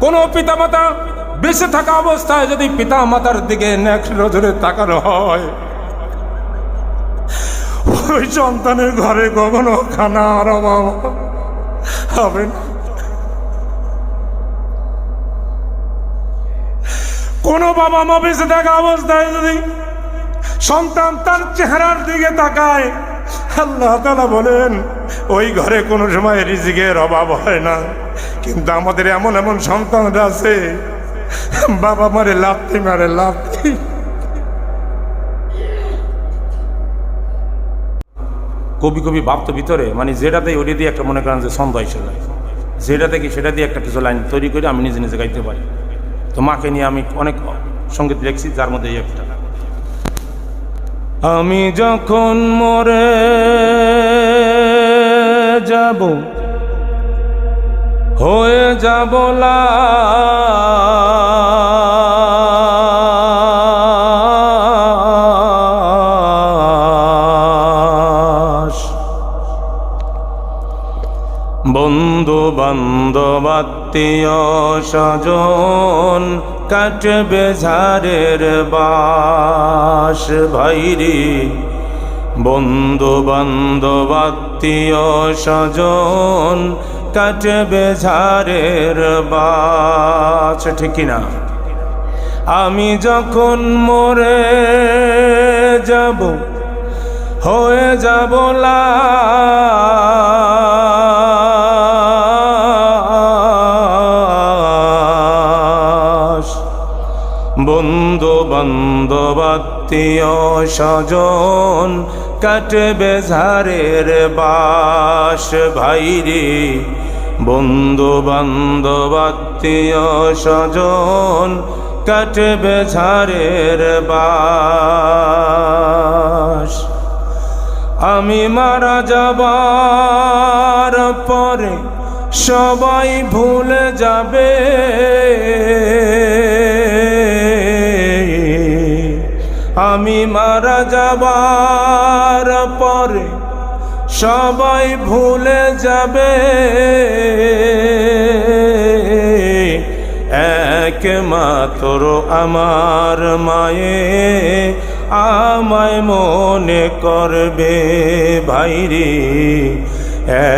কোনো পিতামাতা বেঁচে থাকা অবস্থায় যদি পিতা মাতার দিকে নেক নজরে তাকানো হয়, ওই সন্তানের ঘরে কখনো খানার অভাব হবে না। কোন বাবা মা বেঁচে থাকা অবস্থায় যদি সন্তান তার চেহারার দিকে তাকায়, আল্লাহ তাআলা বলেন ওই ঘরে কোনো সময় রিজিকের অভাব হয় না। কিন্তু আমাদের এমন এমন সন্তানরা আছে, বাবা মারে লাথি মারে, লাথি। কবি কবি ভাবতো ভিতরে, মানে যেটাতে ওটা দিয়ে একটা মনে করেন যে ছন্দ এসে যায়, যেটা থেকে সেটা দিয়ে একটা কিছু লাইন তৈরি করে আমি নিজে নিজে গাইতে পারি। তো মাকে নিয়ে আমি অনেক সঙ্গীত লিখছি, যার মধ্যে এই একটা। আমি যখন মরে যাব, হয়ে যাব লাশ, বন্ধু বান্ধব আত্মীয় স্বজন কাটবে ঝাড়ের বাস। ভাইরে বন্ধু বান্ধব আত্মীয় স্বজন কাটবে ঝাড়ের বাস, ঠিক কিনা? আমি যখন মরে যাব, হয়ে যাব লাশ, বন্ধু বান্ধব আত্মীয় স্বজন কাটবে ঝাড়ের বাস। ভাইরে বন্ধু বান্ধব আত্মীয় স্বজন কাটবে ঝাড়ের বাস। আমি মারা যাবার পরে সবাই ভুলে যাবে, আমি মারা যাবার পরে সবাই ভুলে যাবে, একমাত্র আমার মায়ে আমায় মনে করবে। ভাইরে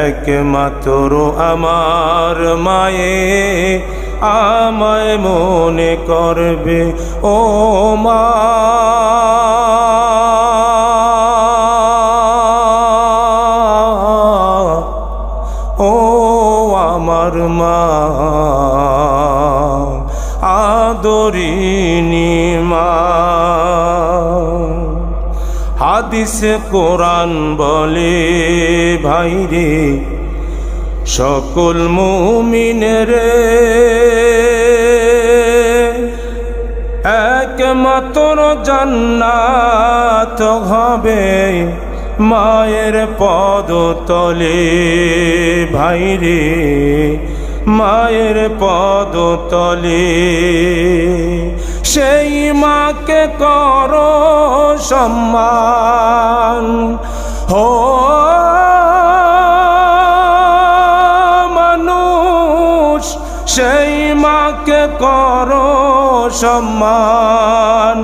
একমাত্র আমার মায়ে আমায় মনে করবে। ও মা, ও আমার মা, আদরিনী মা। হাদিসে কোরআন বলে ভাইরে সকল মুমিনের একমাত্র জান্নাত হবে মায়ের পদতলে। ভাইরে মায়ের পদতলে, সেই মাকে করো সম্মান। হো মানুষ, সেই মাকে করো সম্মান,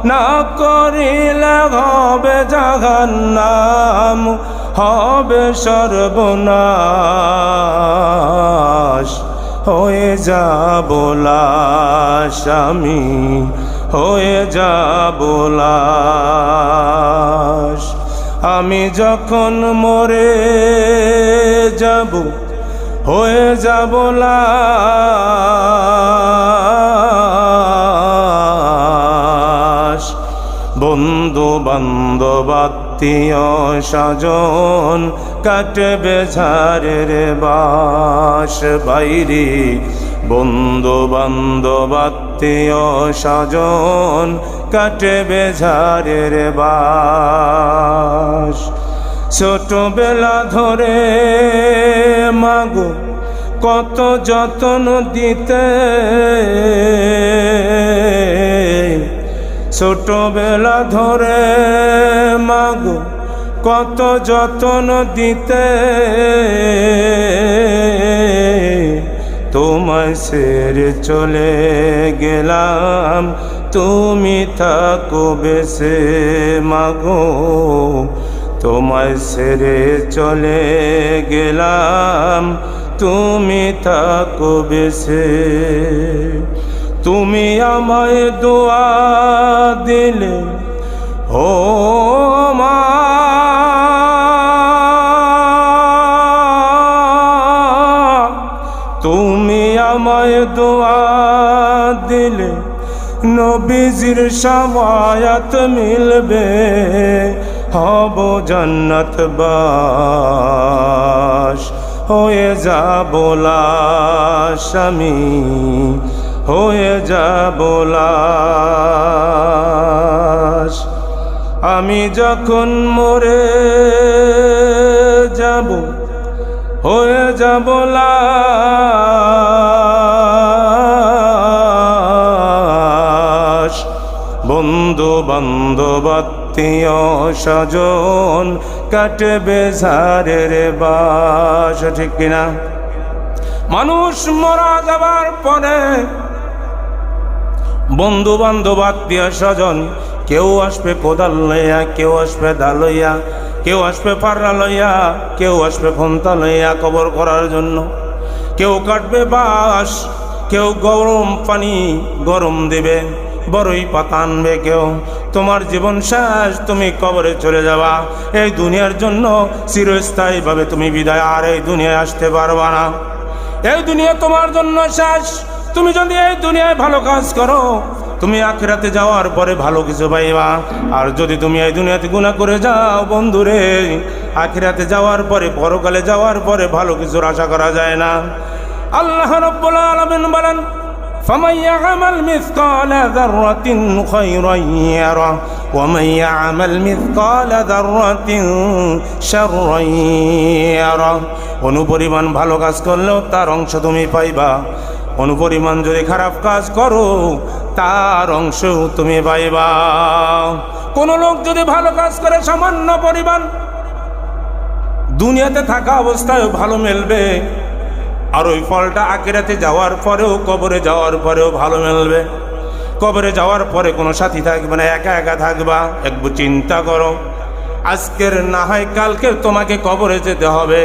না করিলে হবে জাহান্নাম, হবে সর্বনাশ। হয়ে যাব লাশ আমি, হয়ে যাব লাশ। আমি যখন মরে যাব, হয়ে যাব লাশ, বন্ধু বান্ধব আত্মীয় স্বজন কাটবে ঝাড়ের বাস। বাইরে বন্ধু বান্ধব আত্মীয় স্বজন কাটবে ঝাড়ের বাস। ছোটবেলা ধরে মাগো কত যত্ন দিতে, ছোটবেলা ধরে মাগো কত যত্ন দিতে, তোমায় ছেড়ে চলে গেলাম, তুমি থাকো বেঁচে মাগো। তোমায় ছেড়ে চলে গেলাম, তুমি থাকো বেঁচে। তুমি আমায় দোয়া দিলে ও মা, তুমি আমায় দোয়া দিলে নবীজির শাফায়াত মিলবে, হব জান্নাতবাস। হয়ে যাব লাশ আমি, হয়ে যাব লাশ। আমি যখন মরে যাব, হয়ে যাব লাশ। বন্ধু বান্ধব আত্মীয় স্বজন কাটবে ঝাড়ের বাস, ঠিক কিনা? মানুষ মারা যাবার পরে বন্ধু বান্ধব আত্মীয় স্বজন কেউ আসবে কোদাল লইয়া, কেউ আসবে দা লইয়া, কেউ আসবে পাররা লইয়া, কেউ আসবে ফন্তা লইয়া কবর করার জন্য। কেউ কাটবে বাঁশ, কেউ গরম পানি গরম দেবে, বড়ই পাতা আনবে কেউ। তোমার জীবন শেষ, তুমি কবরে চলে যাবা। এই দুনিয়ার জন্য চিরস্থায়ীভাবে তুমি বিদায়, আর এই দুনিয়ায় আসতে পারবা না। এই দুনিয়া তোমার জন্য শেষ। তুমি যদি এই দুনিয়ায় ভালো কাজ করো, তুমি আখিরাতে যাওয়ার পরে ভালো কিছু পাইবা। আর যদি তুমি এই দুনিয়াতে গুনাহ করে যাও বন্ধুরে, আখিরাতে যাওয়ার পরে, পরকালে যাওয়ার পরে ভালো কিছুর আশা করা যায় না। আল্লাহ রাব্বুল আলামিন বলেন, فمن يعمل مثقال ذرة خيرا يره ومن يعمل مثقال ذرة شرا يره। অনুপরিমাণ ভালো কাজ করলেও তার অংশ তুমি পাইবা, অনুপরিমাণ যদি খারাপ কাজ করো তার অংশ তুমি পাইবা। কোন লোক যদি ভালো কাজ করে সামান্য পরিমাণ, দুনিয়াতে থাকা অবস্থায় ভালো মিলবে, আর ওই ফলটা আখিরাতে যাওয়ার পরেও, কবরে যাওয়ার পরেও ভালো মিলবে। কবরে যাওয়ার পরে কোনো সাথী থাকবে না, একা একা থাকবা। একবার চিন্তা করো, আজকের না হয় কালকে তোমাকে কবরে যেতে হবে,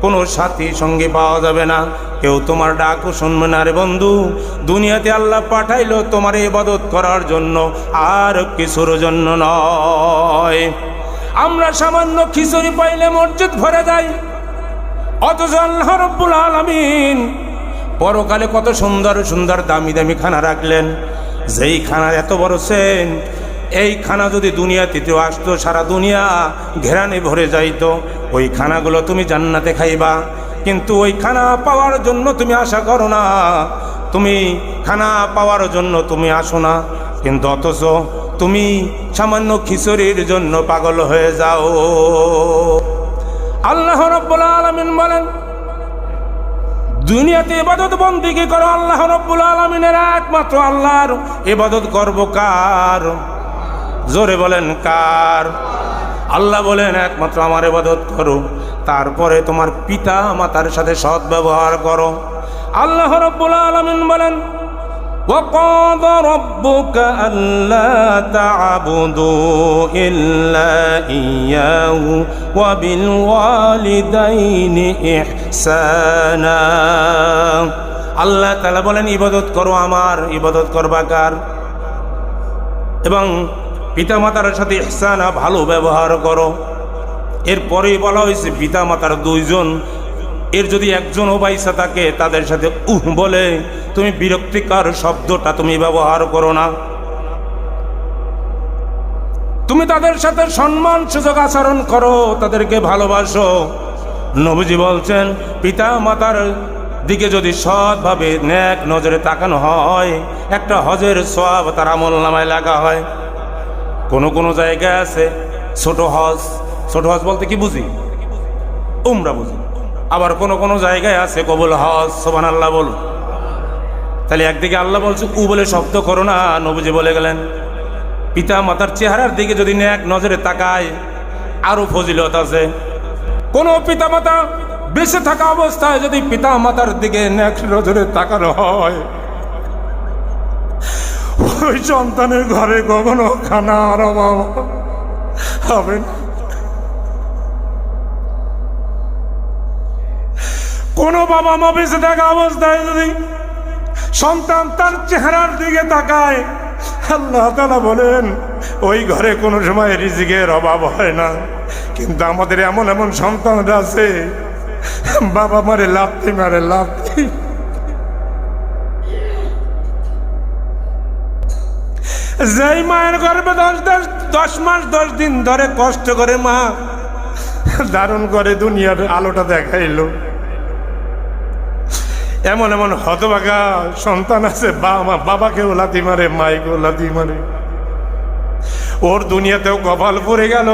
কোনো সাথী সঙ্গে পাওয়া যাবে না, কেউ তোমার ডাকও শুনবে না। রে বন্ধু, দুনিয়াতে আল্লাহ পাঠাইলো তোমার ইবাদত করার জন্য, আর কিছুর জন্য নয়। আমরা সামান্য খিচুড়ি পাইলে মসজিদ ভরে যাই, অথচ আল্লাহ রাব্বুল আলামিন পরকালে কত সুন্দর সুন্দর দামি দামি খানা রাখলেন। যেই খানার এত বড় সেন, এই খানা যদি দুনিয়াতেও আসতো, সারা দুনিয়া ঘেরানে ভরে যাইতো। ওই খানাগুলো তুমি জান্নাতে খাইবা, কিন্তু ওই খানা পাওয়ার জন্য তুমি আশা করো না, তুমি খানা পাওয়ার জন্য তুমি আসো না, কিন্তু অথচ তুমি সামান্য খিচুড়ির জন্য পাগল হয়ে যাও। আল্লাহ রাব্বুল আলামিন বলেন, দুনিয়াতে ইবাদত বন্দেগী করো আল্লাহ রাব্বুল আলামিনের, একমাত্র আল্লাহর ইবাদত করব কার? জোরে বলেন কার? আল্লাহ বলেন একমাত্র আমার ইবাদত করো, তারপরে তোমার পিতা মাতার সাথে সৎ ব্যবহার করো। আল্লাহ রাব্বুল আলামিন বলেন, وَقَضَى رَبُّكَ أَلَّا تَعْبُدُوا إِلَّا إِيَّاهُ وَبِالْوَالِدَيْنِ إِحْسَانًا। আল্লাহ তাআলা বলেন ইবাদত করো আমার, ইবাদত করবা কার? এবং পিতা মাতার সাথে ইহসানা, ভালো ব্যবহার করো। এরপরেই বলা হয়েছে পিতা মাতার দুইজন, এর যদি একজনও বাইসা থাকে তাদের সাথে বলে তুমি বিরক্তিকর শব্দটা তুমি ব্যবহার করো না। তুমি তাদের সাথে সম্মান সুযোগ আচরণ করো, তাদেরকে ভালোবাসো। নবীজি বলছেন পিতা মাতার দিকে যদি সৎভাবে নেক নজরে তাকানো হয়, একটা হজের সওয়াব তার আমলনামায় লাগা হয়। কোন কোন জায়গায় আছে ছোট হজ, ছোট হজ বলতে কি বুঝি? উমরা বুঝি। আবার কোন কোন জায়গায় আছে কবুল হজ, সুবহানাল্লাহ বলো। তাহলে একদিকে আল্লাহ বলছে বলে শব্দ করো না, নবীজি বলে গেলেন পিতা মাতার চেহারার দিকে যদি নেক নজরে তাকায় আরো ফজিলত আছে। কোন পিতা মাতা বেঁচে থাকা অবস্থায় যদি পিতা মাতার দিকে নেক নজরে তাকানো হয়, ওই সন্তানের ঘরে কখনো খানার অভাব হবে না। কোনো বাবা মা বেঁচে থাকা অবস্থায় যদি সন্তান তার চেহারার দিকে তাকায়, আল্লাহ তাআলা বলেন ওই ঘরে কোনো সময় রিজিকের অভাব হয় না। কিন্তু আমাদের এমন এমন সন্তানরা আছে, বাবা মারে লাথি মারে, লাথি। যেই মায়ের গর্ভে 10 মাস 10 দিন ধরে কষ্ট করে মা দারুণ করে দুনিয়ার আলোটা দেখাইলো, এমন এমন হতভাগা সন্তান আছে বাবাকেও লাথি মারে, মাইকেও লাথি মারে। ওর দুনিয়াতেও কপাল পড়ে গেল,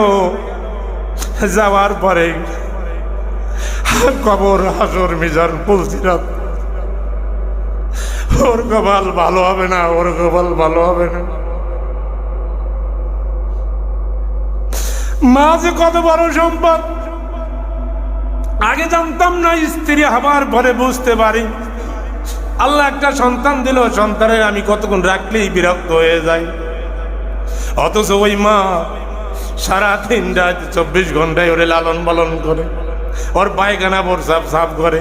যাওয়ার পরে কবর হাসর মিজান পুলসিরাত, ওর কপাল ভালো হবে না, ওর কপাল ভালো হবে না। মা যে কত বড় সম্পদ আগে জানতাম না, স্ত্রী হবার পরে বুঝতে পারি। আল্লাহ একটা সন্তান দিল, সন্তানের আমি কতক্ষণ রাখলেই বিরক্ত হয়ে যাই। অথচ ওই মা সারা দিন রাত 24 ঘন্টায় ওরে লালন পালন করে, ওর পায়খানা বোর সাফ সাফ করে,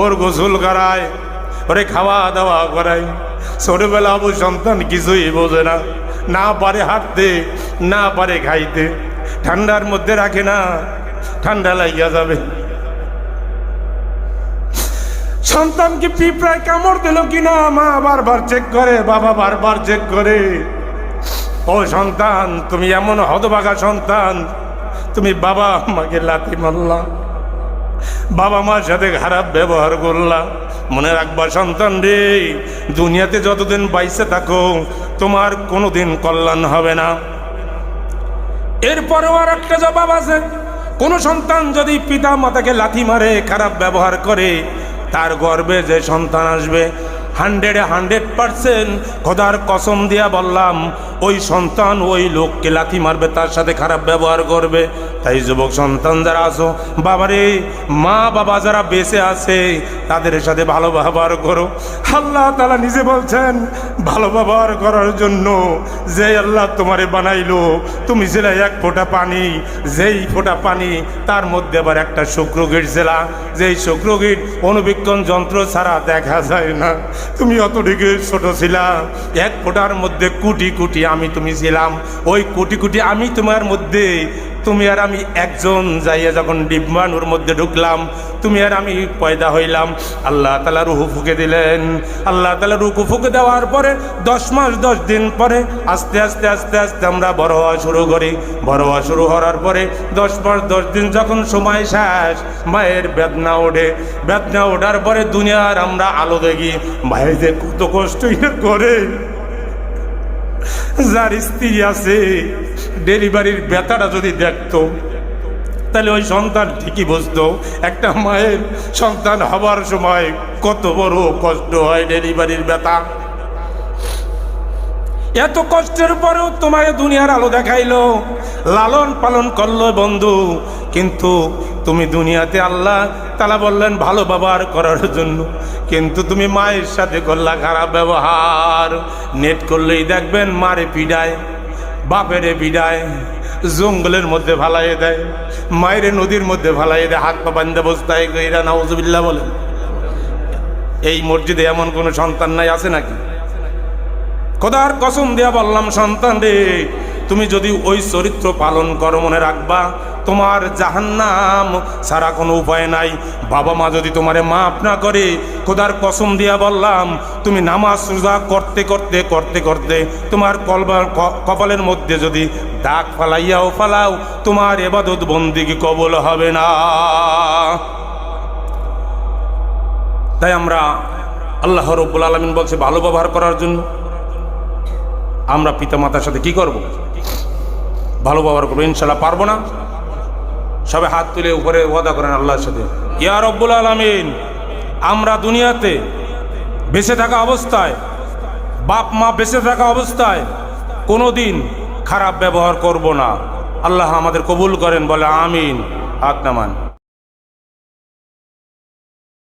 ওর গোসল করায়, ওরে খাওয়া দাওয়া করায়। ছোটবেলা অবু সন্তান কিছুই বোঝে না, না পারে হাঁটতে, না পারে খাইতে, ঠান্ডার মধ্যে রাখে না, ঠান্ডা লাগিয়া যাবে। সন্তানকে পিঁপড়ায় কামড় দিল কিনা মা বারবার চেক করে, বাবা বারবার চেক করে। ও সন্তান, তুমি এমন হতভাগা সন্তান, তুমি বাবা আমাকে লাথি মারলা, বাবা মার সাথে খারাপ ব্যবহার করলা। মনে রাখবা সন্তান রে, দুনিয়াতে যতদিন বাইসে থাকো তোমার কোনোদিন কল্যাণ হবে না। এরপরেও আর একটা জবাব আছে, কোন সন্তান যদি পিতা মাতাকে লাথি মারে, খারাপ ব্যবহার করে, তার গর্ভে যে সন্তান আসবে 100% খোদার কসম দিয়া বললাম, ওই সন্তান ওই লোককে লাথি মারবে, তার সাথে খারাপ ব্যবহার করবে। তাই যুবক সন্তান যারা আছো, বাবারে মা বাবা যারা বেঁচে আছে তাদের সাথে ভালো ব্যবহার করো। আল্লাহ তাআলা নিজে বলছেন ভালো ব্যবহার করার জন্য। যে আল্লাহ তোমারে বানাইলো, তুমি ছিলে এক ফোঁটা পানি, যেই ফোঁটা পানি তার মধ্যে আবার একটা শুক্রগিট ছিলা, যেই শুক্রগিট অনুবীক্ষণ যন্ত্র ছাড়া দেখা যায় না। তুমি অতটুকু ছোট ছিলা, এক ফোঁটার মধ্যে কোটি কোটি আমি তুমি ছিলাম। ওই কোটি কোটি আমি তোমার মধ্যে, তুমি আর আমি একজন যাইয়া যখন ডিম্বাণুর মধ্যে ঢুকলাম, তুমি আর আমি পয়দা হইলাম। আল্লাহ তাআলা রূহ ফুঁকে দিলেন। আল্লাহ তাআলা রূহ ফুঁকে দেওয়ার পরে 10 মাস 10 দিন পরে আস্তে আস্তে আস্তে আস্তে আমরা বড় হওয়া শুরু করি। বড় হওয়া শুরু হওয়ার পরে 10 মাস 10 দিন যখন সময় শেষ, মায়ের বেদনা ওঠে। বেদনা ওঠার পরে দুনিয়ার আমরা আলো দেখি। মায়ের যে কত কষ্ট করে, যার স্ত্রী আছে ডেলিভারির ব্যথাটা যদি দেখতো, তাহলে ওই সন্তান ঠিকই বুঝতো একটা মায়ের সন্তান হবার সময় কত বড় কষ্ট হয়, ডেলিভারির ব্যথা। এত কষ্টের পরেও তোমাকে দুনিয়ার আলো দেখাইলো, লালন পালন করলো বন্ধু। কিন্তু তুমি দুনিয়াতে আল্লাহ তাআলা বললেন ভালো ব্যবহার করার জন্য, কিন্তু তুমি মায়ের সাথে করলা খারাপ ব্যবহার। নেট করলেই দেখবেন মারে পিডায়, বাপেরে পিডায়, জঙ্গলের মধ্যে ফালাইয়ে দেয়, মায়ের নদীর মধ্যে ফালাইয়ে দেয়, হাত পা বান্ধে বসতায় গইরা নাউজুবিল্লাহ বলেন। এই মসজিদে এমন কোনো সন্তান নাই, আছে নাকি? খোদার কসম দিয়া বললাম সন্তান রে, তুমি যদি ওই চরিত্র পালন করো, মনে রাখবা তোমার জাহান্নাম ছাড়া কোনো উপায় নাই। বাবা মা যদি তোমারে মাফ না করে, খোদার কসম দিয়া বললাম, তুমি নামাজ রোজা করতে করতে করতে করতে তোমার কপালের মধ্যে যদি দাগ ফালাইয়াও ফালাও, তোমার ইবাদত বন্দেগী কবুল হবে না। তাই আমরা আল্লাহ রাব্বুল আলামিন বলছে ভালো ব্যবহার করার জন্য। আমরা পিতা মাতার সাথে কি করব? ভালো ব্যবহার করবো। ইনশাল্লাহ পারবো না? সবে হাত তুলে উপরে ওয়াদা করেন আল্লাহর সাথে, ইয়া রব্বুল আলামিন, আমরা দুনিয়াতে বেঁচে থাকা অবস্থায়, বাপ মা বেঁচে থাকা অবস্থায় কোনোদিন খারাপ ব্যবহার করব না। আল্লাহ আমাদের কবুল করেন, বলে আমিন। হাত নামান।